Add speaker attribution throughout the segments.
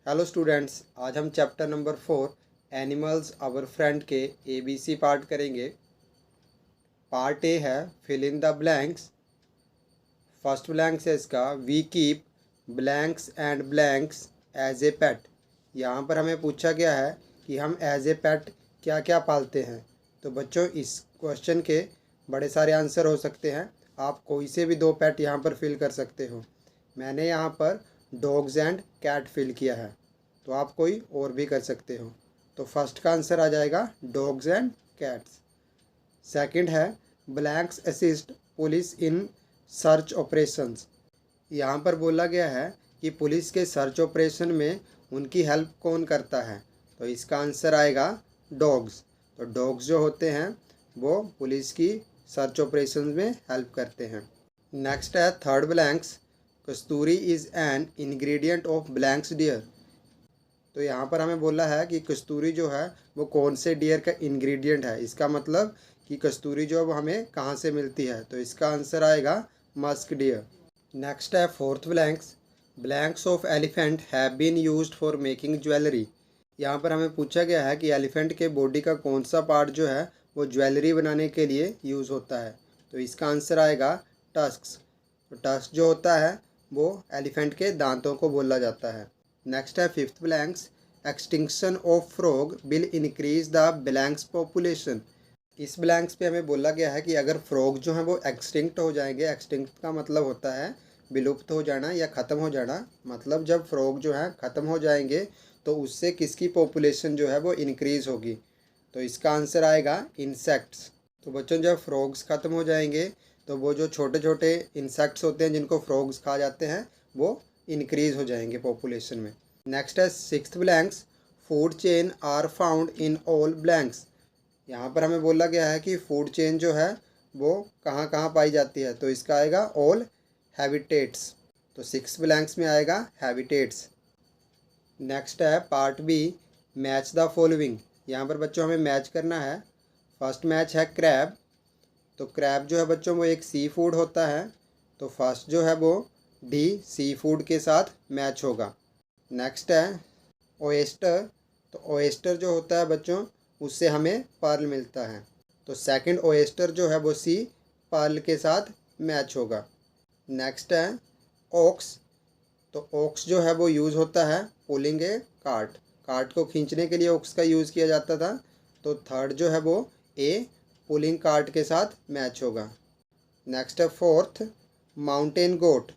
Speaker 1: Hello students, आज हम chapter number 4 animals our friend के ABC पार्ट करेंगे। पार्ट ए है fill in the blanks. First blanks है इसका we keep blanks and blanks as a pet. यहाँ पर हमें पूछा गया है कि हम एज ए पेट क्या क्या पालते हैं। तो बच्चों, इस क्वेश्चन के बड़े सारे आंसर हो सकते हैं। आप कोई से भी दो पेट यहाँ पर फिल कर सकते हो। मैंने यहाँ पर डॉग्स एंड कैट फिल किया है, तो आप कोई और भी कर सकते हो। तो फर्स्ट का आंसर आ जाएगा डॉग्स एंड कैट्स। सेकंड है blanks assist police in search operations. यहाँ पर बोला गया है कि पुलिस के सर्च ऑपरेशन में उनकी हेल्प कौन करता है। तो इसका आंसर आएगा डॉग्स। तो डॉग्स जो होते हैं वो पुलिस की सर्च ऑपरेशन में हेल्प करते हैं। नेक्स्ट है third blanks kasturi is an ingredient of blanks dear. तो यहाँ पर हमें बोला है कि कस्तूरी जो है वो कौन से डियर का इंग्रेडिएंट है। इसका मतलब कि कस्तूरी जो है वो हमें कहाँ से मिलती है। तो इसका आंसर आएगा मस्क डियर। नेक्स्ट है fourth blanks of elephant have been used for making jewellery. यहाँ पर हमें पूछा गया है कि एलिफेंट के बॉडी का कौन सा पार्ट जो है वो ज्वेलरी बनाने के लिए यूज़ होता है। तो इसका आंसर आएगा टस्क्स। तो टस्क जो होता है वो एलिफेंट के दांतों को बोला जाता है। नेक्स्ट है fifth blanks extinction of frog will increase the blanks population. इस ब्लैंक्स पे हमें बोला गया है कि अगर फ्रॉग जो है वो एक्सटिंक्ट हो जाएंगे। एक्सटिंक्ट का मतलब होता है विलुप्त हो जाना या ख़त्म हो जाना। मतलब जब फ्रॉग जो है ख़त्म हो जाएंगे तो उससे किसकी पॉपुलेशन जो है वो इंक्रीज़ होगी। तो इसका आंसर आएगा इंसेक्ट्स। तो बच्चों, जब फ्रॉग्स ख़त्म हो जाएंगे तो वो जो छोटे छोटे इंसेक्ट्स होते हैं जिनको फ्रॉग्स खा जाते हैं वो इंक्रीज़ हो जाएंगे पॉपुलेशन में। नेक्स्ट है sixth blanks food chain are found in all blanks. यहाँ पर हमें बोला गया है कि फूड चेन जो है वो कहाँ कहाँ पाई जाती है। तो इसका आएगा ऑल हैबिटेट्स। तो सिक्स ब्लैंक्स में आएगा हैबिटेट्स। नेक्स्ट है part B match the following. यहाँ पर बच्चों हमें मैच करना है। फर्स्ट मैच है क्रैब। तो क्रैब जो है बच्चों वो एक सी फूड होता है। तो फर्स्ट जो है वो डी सी फूड के साथ मैच होगा। नेक्स्ट है ओएस्टर। तो ओएस्टर जो होता है बच्चों उससे हमें पर्ल मिलता है। तो सेकंड ओएस्टर जो है वो सी पर्ल के साथ मैच होगा। नेक्स्ट है ऑक्स। तो ऑक्स जो है वो यूज़ होता है पुलिंग ए कार्ट। कार्ट को खींचने के लिए ऑक्स का यूज़ किया जाता था। तो थर्ड जो है वो ए पुलिंग कार्ट के साथ मैच होगा। नेक्स्ट है फोर्थ माउंटेन गोट।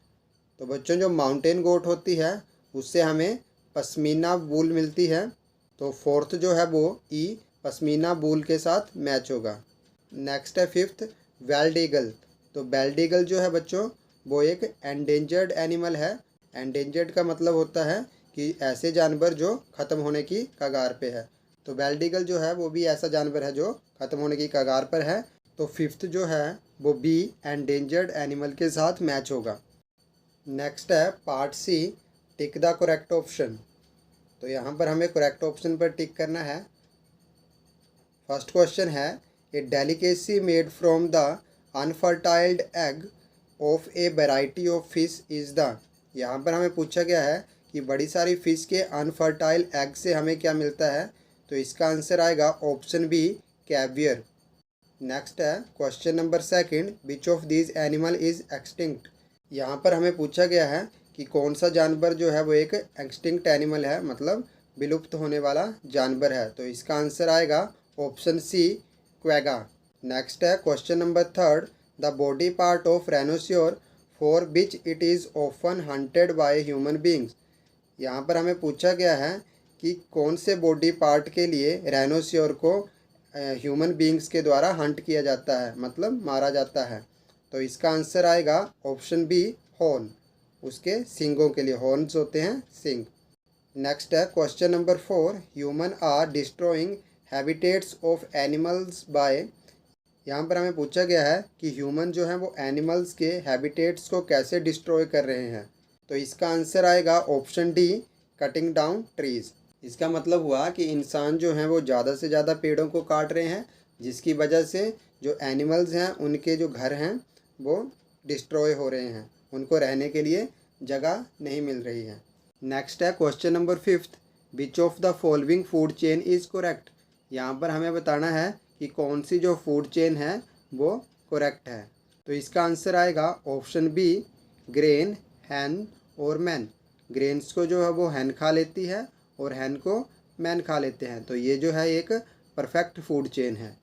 Speaker 1: तो बच्चों, जो माउंटेन गोट होती है उससे हमें पश्मीना वूल मिलती है। तो फोर्थ जो है वो ई पश्मीना वूल के साथ मैच होगा। नेक्स्ट है फिफ्थ बेल्ड ईगल। तो बेल्ड ईगल जो है बच्चों वो एक एंडेंजर्ड एनिमल है। एंडेंजर्ड का मतलब होता है कि ऐसे जानवर जो ख़त्म होने की कगार पे है। तो बेल्ड ईगल जो है वो भी ऐसा जानवर है जो ख़त्म होने की कगार पर है। तो फिफ्थ जो है वो बी एंडेंजर्ड एनिमल के साथ मैच होगा। नेक्स्ट है part C tick the correct option. तो यहाँ पर हमें करेक्ट ऑप्शन पर टिक करना है। फर्स्ट क्वेश्चन है a delicacy made from the unfertilised egg of a variety of fish is the. यहाँ पर हमें पूछा गया है कि बड़ी सारी फ़िश के अनफर्टाइल एग से हमें क्या मिलता है। तो इसका आंसर आएगा ऑप्शन बी कैवियर। नेक्स्ट है question number second which of these animal is extinct. यहाँ पर हमें पूछा गया है कि कौन सा जानवर जो है वो एक एक्सटिंक्ट एनिमल है, मतलब विलुप्त होने वाला जानवर है। तो इसका आंसर आएगा ऑप्शन सी क्वेगा। नेक्स्ट है question number third the body part of rhinoceros for which it is often hunted by human beings. यहाँ पर हमें पूछा गया है कि कौन से बॉडी पार्ट के लिए राइनोसोर को ह्यूमन बींग्स के द्वारा हंट किया जाता है, मतलब मारा जाता है। तो इसका आंसर आएगा ऑप्शन बी हॉर्न। उसके सींगों के लिए हॉर्न्स होते हैं, सींग। नेक्स्ट है question number four human are destroying habitats of animals by. यहाँ पर हमें पूछा गया है कि ह्यूमन जो है वो एनिमल्स के हैबिटेट्स को कैसे डिस्ट्रॉय कर रहे हैं। तो इसका आंसर आएगा option D cutting down trees. इसका मतलब हुआ कि इंसान जो हैं वो ज़्यादा से ज़्यादा पेड़ों को काट रहे हैं, जिसकी वजह से जो एनिमल्स हैं उनके जो घर हैं वो डिस्ट्रॉय हो रहे हैं, उनको रहने के लिए जगह नहीं मिल रही है। नेक्स्ट है question number 5th, which of the following food chain is correct. यहाँ पर हमें बताना है कि कौन सी जो फूड चेन है वो करेक्ट है। तो इसका आंसर आएगा ऑप्शन बी, ग्रेन, हैन और मैन। ग्रेन्स को जो है वो हैन खा लेती है और हैन को मैन खा लेते हैं। तो ये जो है एक परफेक्ट फूड चेन है।